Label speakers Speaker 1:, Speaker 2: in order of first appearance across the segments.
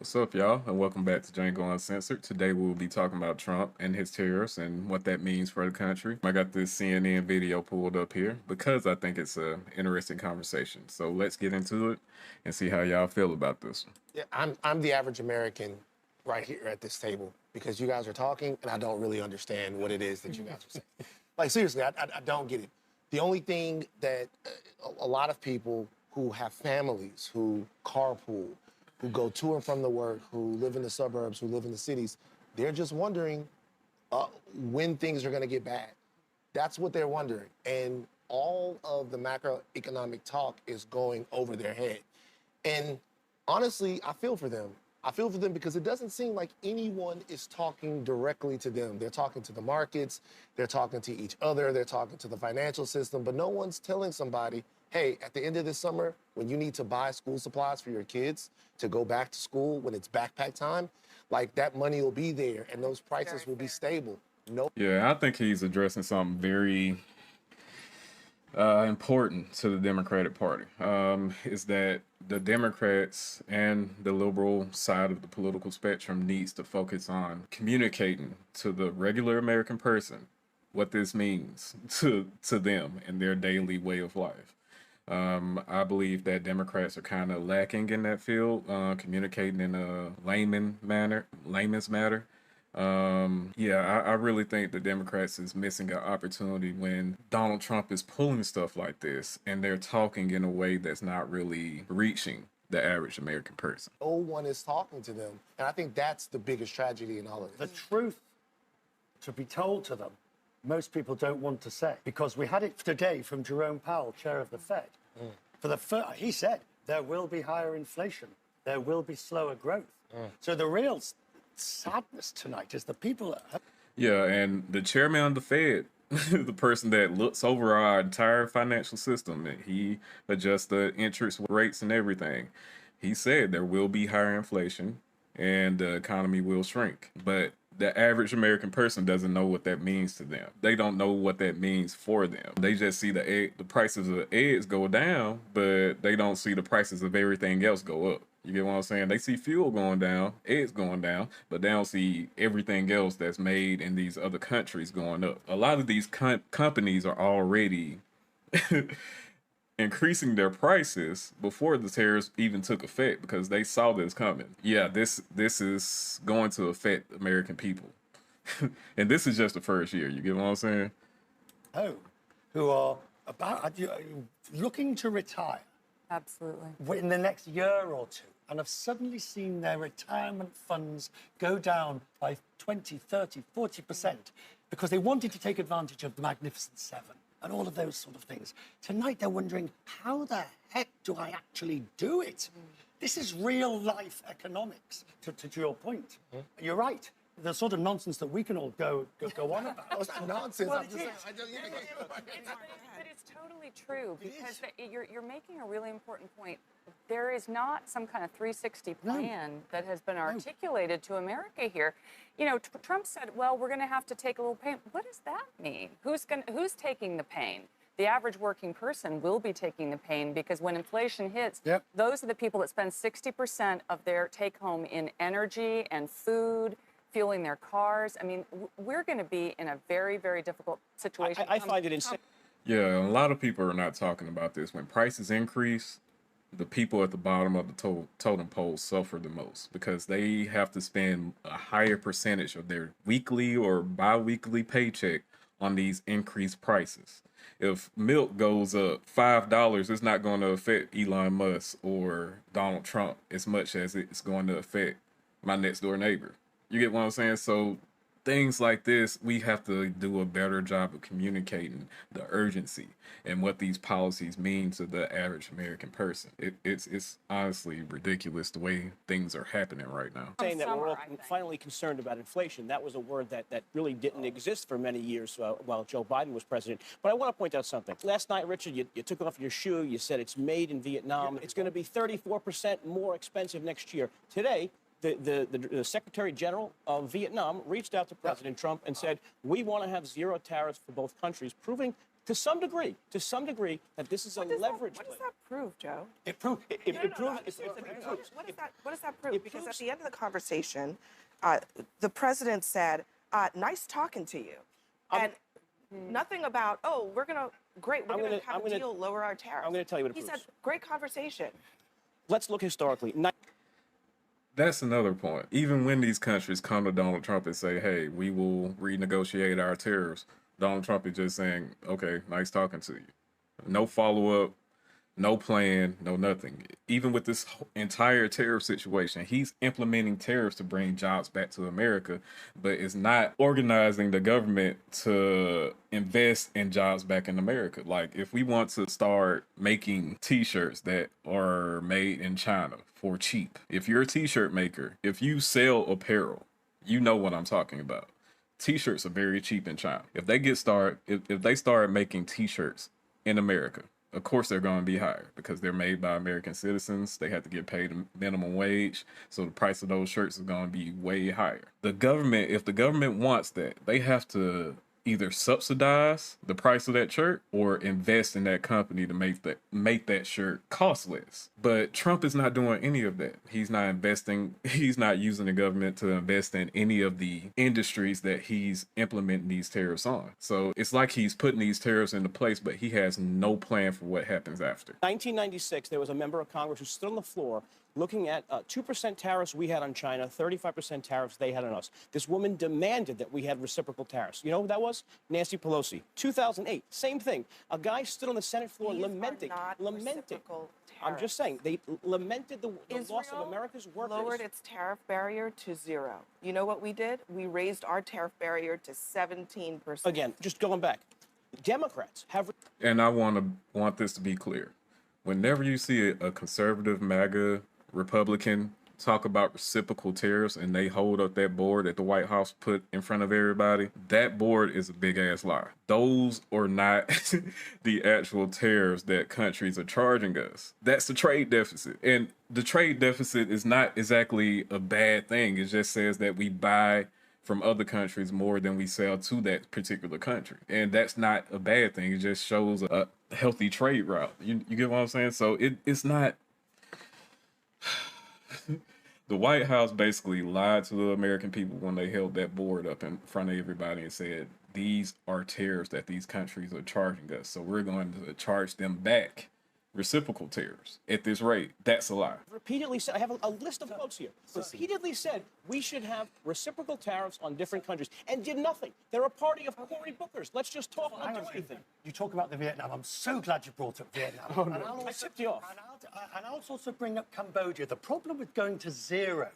Speaker 1: What's up, y'all, and welcome back to Django Uncensored. Today we will be talking about Trump and his tariffs and what that means for the country. I got this CNN video pulled up here because I think it's an interesting conversation. So let's get into it and see how y'all feel about this one.
Speaker 2: Yeah, I'm the average American right here at this table because you guys are talking and I don't really understand what it is that you guys are saying. Like seriously, I don't get it. The only thing that a lot of people who have families, who carpool, who go to and from the work, who live in the suburbs, who live in the cities, they're just wondering when things are going to get bad. That's what they're wondering. And all of the macroeconomic talk is going over their head. And honestly, I feel for them. I feel for them because it doesn't seem like anyone is talking directly to them. They're talking to the markets, they're talking to each other, they're talking to the financial system, but no one's telling somebody, hey, at the end of this summer, when you need to buy school supplies for your kids to go back to school when it's backpack time, like that money will be there and those prices will be stable. No.
Speaker 1: Yeah, I think he's addressing something very important to the Democratic Party. Is that the Democrats and the liberal side of the political spectrum needs to focus on communicating to the regular American person what this means to them and their daily way of life. I believe that Democrats are kind of lacking in that field, communicating in a layman's manner. Yeah, I really think the Democrats is missing an opportunity when Donald Trump is pulling stuff like this and they're talking in a way that's not really reaching the average American person.
Speaker 2: No one is talking to them. And I think that's the biggest tragedy in all of
Speaker 3: The
Speaker 2: this.
Speaker 3: truth to be told to them, most people don't want to say. Because we had it today from Jerome Powell, chair of the Fed. For the he said, there will be higher inflation. There will be slower growth. So the real sadness tonight is the people that
Speaker 1: Yeah, and the chairman of the Fed, the person that looks over our entire financial system, and he adjusts the interest rates and everything. He said there will be higher inflation and the economy will shrink. But the average American person doesn't know what that means to them. They don't know what that means for them. They just see the prices of eggs go down, but they don't see the prices of everything else go up. You get what I'm saying? They see fuel going down, eggs going down, but they don't see everything else that's made in these other countries going up. A lot of these companies are already increasing their prices before the tariffs even took effect because they saw this coming. Yeah, this is going to affect American people. And this is just the first year. You get what I'm saying?
Speaker 3: who are looking to retire
Speaker 4: Absolutely.
Speaker 3: in the next year or two and have suddenly seen their retirement funds go down by 20, 30, 40% because they wanted to take advantage of the Magnificent Seven and all of those sort of things. Tonight they're wondering, how the heck do I actually do it? This is real life economics, to your point. You're right. The sort of nonsense that we can all go on about.
Speaker 2: Oh, it's not nonsense.
Speaker 3: Well,
Speaker 2: I'm
Speaker 3: it
Speaker 2: just saying,
Speaker 3: is.
Speaker 4: But it's totally true because you're making a really important point. There is not some kind of 360 plan that has been articulated to America here. You know, Trump said, well, we're going to have to take a little pain. What does that mean? Who's taking the pain? The average working person will be taking the pain because when inflation hits, those are the people that spend 60% of their take home in energy and food, fueling their cars. I mean, we're going to be in a very, very difficult situation.
Speaker 5: I find it insane.
Speaker 1: Yeah, a lot of people are not talking about this. When prices increase, the people at the bottom of the totem pole suffer the most because they have to spend a higher percentage of their weekly or bi-weekly paycheck on these increased prices. If milk goes up $5, it's not going to affect Elon Musk or Donald Trump as much as it's going to affect my next door neighbor. You get what I'm saying? So things like this, we have to do a better job of communicating the urgency and what these policies mean to the average American person. It's honestly ridiculous the way things are happening right now.
Speaker 5: Saying that we're all
Speaker 4: I think.
Speaker 5: finally concerned about inflation. That was a word that really didn't exist for many years while Joe Biden was president. But I want to point out something. Last night, Richard, you took off your shoe. You said it's made in Vietnam. It's going to be 34% more expensive next year. Today, the Secretary General of Vietnam reached out to President Trump and said, we want to have zero tariffs for both countries, proving To some degree, that this is a leverage
Speaker 6: What
Speaker 5: play.
Speaker 6: does that prove, Joe?
Speaker 5: It proves.
Speaker 6: What does that prove? Because at the end of the conversation, the president said, "Nice talking to you," and nothing about, "Oh, we're gonna have a deal, lower our tariffs."
Speaker 5: I'm gonna tell you what it
Speaker 6: he
Speaker 5: proves.
Speaker 6: said. Great conversation.
Speaker 5: Let's look historically.
Speaker 1: That's another point. Even when these countries come to Donald Trump and say, hey, we will renegotiate our tariffs, Donald Trump is just saying, okay, nice talking to you. No follow-up, no plan, no nothing. Even with this entire tariff situation, he's implementing tariffs to bring jobs back to America, but is not organizing the government to invest in jobs back in America. Like, if we want to start making t-shirts that are made in China for cheap, if you're a t-shirt maker, if you sell apparel, you know what I'm talking about. T-shirts are very cheap in China. If they if they start making t-shirts in America, of course they're going to be higher because they're made by American citizens. They have to get paid a minimum wage, so the price of those shirts is going to be way higher. The government, if the government wants that, they have to either subsidize the price of that shirt or invest in that company to make that shirt cost less. But Trump is not doing any of that. He's not investing. He's not using the government to invest in any of the industries that he's implementing these tariffs on. So it's like he's putting these tariffs into place, but he has no plan for what happens after.
Speaker 5: 1996, there was a member of Congress who stood on the floor looking at 2% tariffs we had on China, 35% tariffs they had on us. This woman demanded that we had reciprocal tariffs. You know who that was? Nancy Pelosi. 2008, same thing. A guy stood on the Senate floor lamenting. I'm just saying, they lamented the loss of America's workers.
Speaker 6: Lowered its tariff barrier to 0. You know what we did? We raised our tariff barrier to 17%.
Speaker 5: Again, just going back, Democrats have.
Speaker 1: And I want this to be clear. Whenever you see a conservative MAGA Republican talk about reciprocal tariffs and they hold up that board that the White House put in front of everybody, that board is a big ass lie. Those are not the actual tariffs that countries are charging us. That's the trade deficit. And the trade deficit is not exactly a bad thing. It just says that we buy from other countries more than we sell to that particular country. And that's not a bad thing. It just shows a healthy trade route. You get what I'm saying? So it's not... The White House basically lied to the American people when they held that board up in front of everybody and said, these are tariffs that these countries are charging us. So we're going to charge them back reciprocal tariffs at this rate. That's a lie.
Speaker 5: Repeatedly said, I have a list of quotes here. Repeatedly said we should have reciprocal tariffs on different countries and did nothing. They're a party of Cory Bookers. Let's just talk and not do anything.
Speaker 3: You talk about the Vietnam. I'm so glad you brought up Vietnam.
Speaker 5: Oh, no. I tipped you off.
Speaker 3: And I'll also bring up Cambodia. The problem with going to 0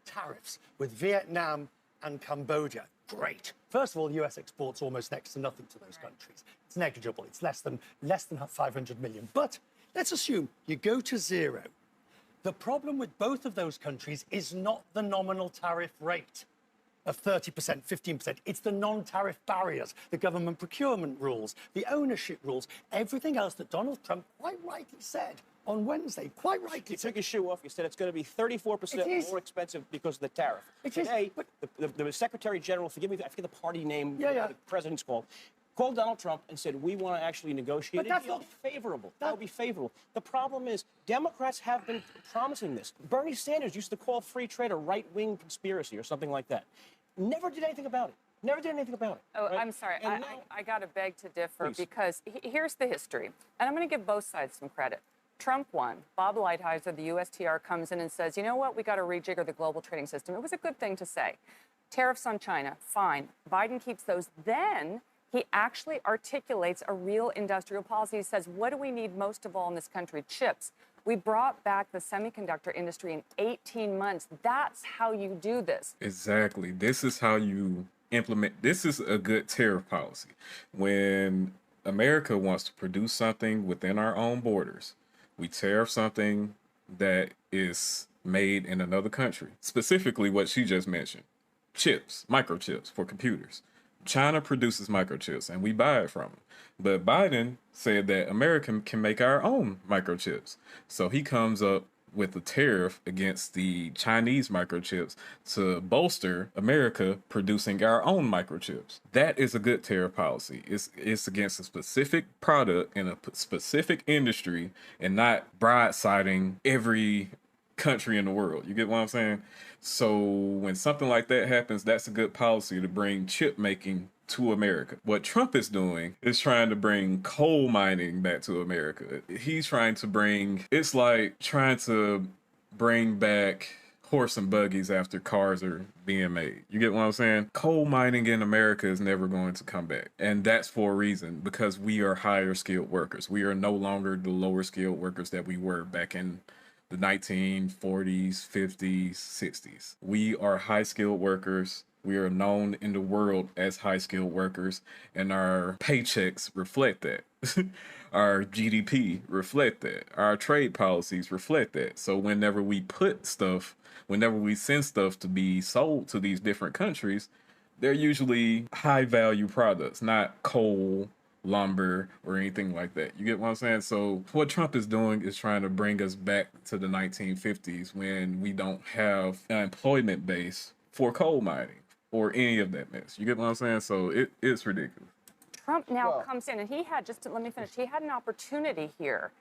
Speaker 3: tariffs with Vietnam and Cambodia, great. First of all, the US exports almost next to nothing to those countries. It's negligible. It's less than 500 million. But let's assume you go to 0. The problem with both of those countries is not the nominal tariff rate of 30%, 15%. It's the non-tariff barriers, the government procurement rules, the ownership rules, everything else that Donald Trump quite rightly said on Wednesday, quite rightly.
Speaker 5: You took your shoe off. You said it's going to be 34% more expensive because of the tariff. Today, the Secretary General, forgive me, I forget the party name, the president's called Donald Trump and said, we want to actually negotiate. That would be favorable. That would be favorable. The problem is Democrats have been promising this. Bernie Sanders used to call free trade a right-wing conspiracy or something like that. Never did anything about it. Never did anything about it.
Speaker 4: Oh, right? I'm sorry. I got to beg to differ because here's the history. And I'm going to give both sides some credit. Trump won. Bob Lighthizer, the USTR, comes in and says, you know what, we got to rejigger the global trading system. It was a good thing to say. Tariffs on China, fine. Biden keeps those. Then he actually articulates a real industrial policy. He says, what do we need most of all in this country? Chips. We brought back the semiconductor industry in 18 months. That's how you do this.
Speaker 1: Exactly. This is how you implement. This is a good tariff policy. When America wants to produce something within our own borders, we tariff something that is made in another country. Specifically what she just mentioned. Chips, microchips for computers. China produces microchips and we buy it from them. But Biden said that America can make our own microchips. So he comes up with the tariff against the Chinese microchips to bolster America producing our own microchips. That is a good tariff policy. It's against a specific product in a specific industry and not broadsiding every country in the world. You get what I'm saying? So when something like that happens, that's a good policy to bring chip making to America. What Trump is doing is trying to bring coal mining back to America. He's trying to bring, it's like trying to bring back horse and buggies after cars are being made. You get what I'm saying? Coal mining in America is never going to come back. And that's for a reason, because we are higher skilled workers. We are no longer the lower skilled workers that we were back in the 1940s, 50s, 60s. We are high skilled workers. We are known in the world as high skilled workers, and our paychecks reflect that. Our GDP reflect that. Our trade policies reflect that. So whenever we send stuff to be sold to these different countries, they're usually high value products, not coal, lumber, or anything like that. You get what I'm saying? So what Trump is doing is trying to bring us back to the 1950s when we don't have an employment base for coal mining or any of that mess. You get what I'm saying? So it's ridiculous.
Speaker 4: Trump now comes in, and he had, let me finish, he had an opportunity here,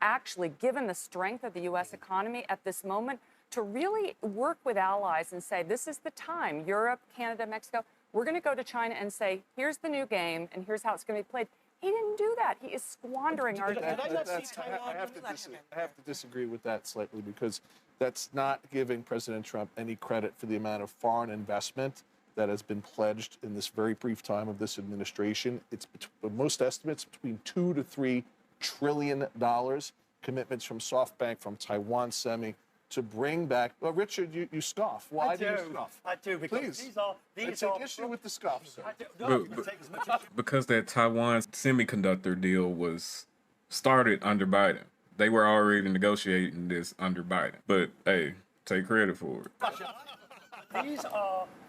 Speaker 4: actually, given the strength of the U.S. economy at this moment, to really work with allies and say, this is the time, Europe, Canada, Mexico, we're going to go to China and say, here's the new game, and here's how it's going to be played. He didn't do that. He is squandering our...
Speaker 7: I have to disagree with that slightly, because that's not giving President Trump any credit for the amount of foreign investment that has been pledged in this very brief time of this administration. It's most estimates between $2 to $3 trillion commitments from SoftBank, from Taiwan Semi, to bring back. Well, Richard, you scoff. Why do you scoff?
Speaker 3: I do, because
Speaker 7: Please.
Speaker 3: these
Speaker 7: I take issue with the scoff, sir.
Speaker 1: Because that Taiwan semiconductor deal was started under Biden. They were already negotiating this under Biden. But hey, take credit for it.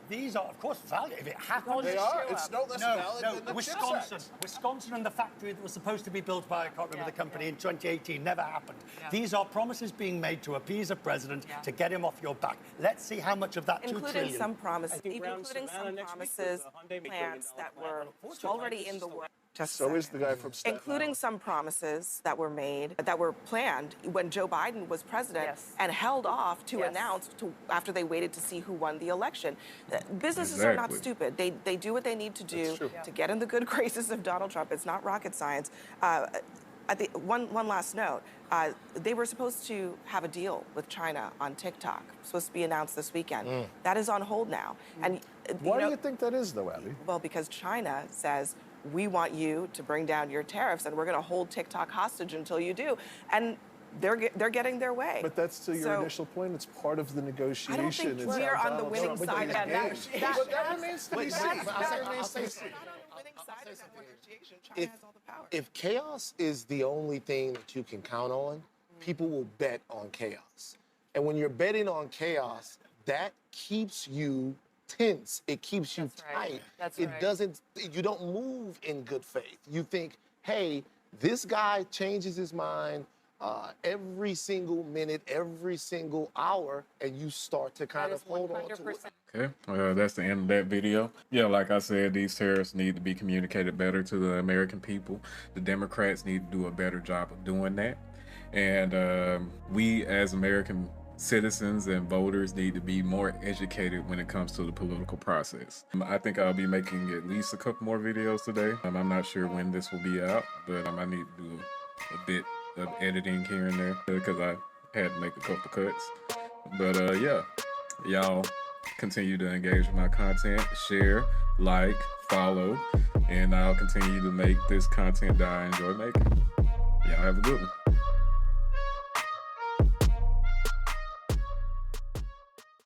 Speaker 3: These are, of course, valid. If it happens,
Speaker 7: They are. It's no less valid than the
Speaker 3: Wisconsin.
Speaker 7: CHIPS Act.
Speaker 3: Wisconsin and the factory that was supposed to be built by, I can't remember the company, in 2018 never happened. Yeah. These are promises being made to appease a president to get him off your back. Let's see how much of that
Speaker 6: including some promises, including some promises, plans that were already in the works.
Speaker 7: So is the guy from Staten
Speaker 6: including some promises that were made, that were planned when Joe Biden was president and held off to announce after they waited to see who won the election. Businesses are not stupid. They do what they need to do to get in the good graces of Donald Trump. It's not rocket science. One last note. They were supposed to have a deal with China on TikTok, supposed to be announced this weekend. That is on hold now. And
Speaker 7: Why do you think that is, though, Abby?
Speaker 6: Well, because China says, we want you to bring down your tariffs, and we're going to hold TikTok hostage until you do. And they're getting their way.
Speaker 7: But that's to your initial point. It's part of the negotiation.
Speaker 6: I don't think we are on the winning side of that.
Speaker 7: That remains to be seen.
Speaker 2: If chaos is the only thing that you can count on, people will bet on chaos. And when you're betting on chaos, that keeps you tense. It keeps you tight. You don't move in good faith. You think, hey, this guy changes his mind every single minute, every single hour, and you start to kind of hold on to it.
Speaker 1: Okay, that's the end of that video. Yeah, like I said, these tariffs need to be communicated better to the American people. The Democrats need to do a better job of doing that. And we as American citizens and voters need to be more educated when it comes to the political process. I think I'll be making at least a couple more videos today. I'm not sure when this will be out, but I need to do a bit of editing here and there because I had to make a couple cuts. But yeah, y'all continue to engage with my content, share, like, follow, and I'll continue to make this content that I enjoy making. Y'all have a good one.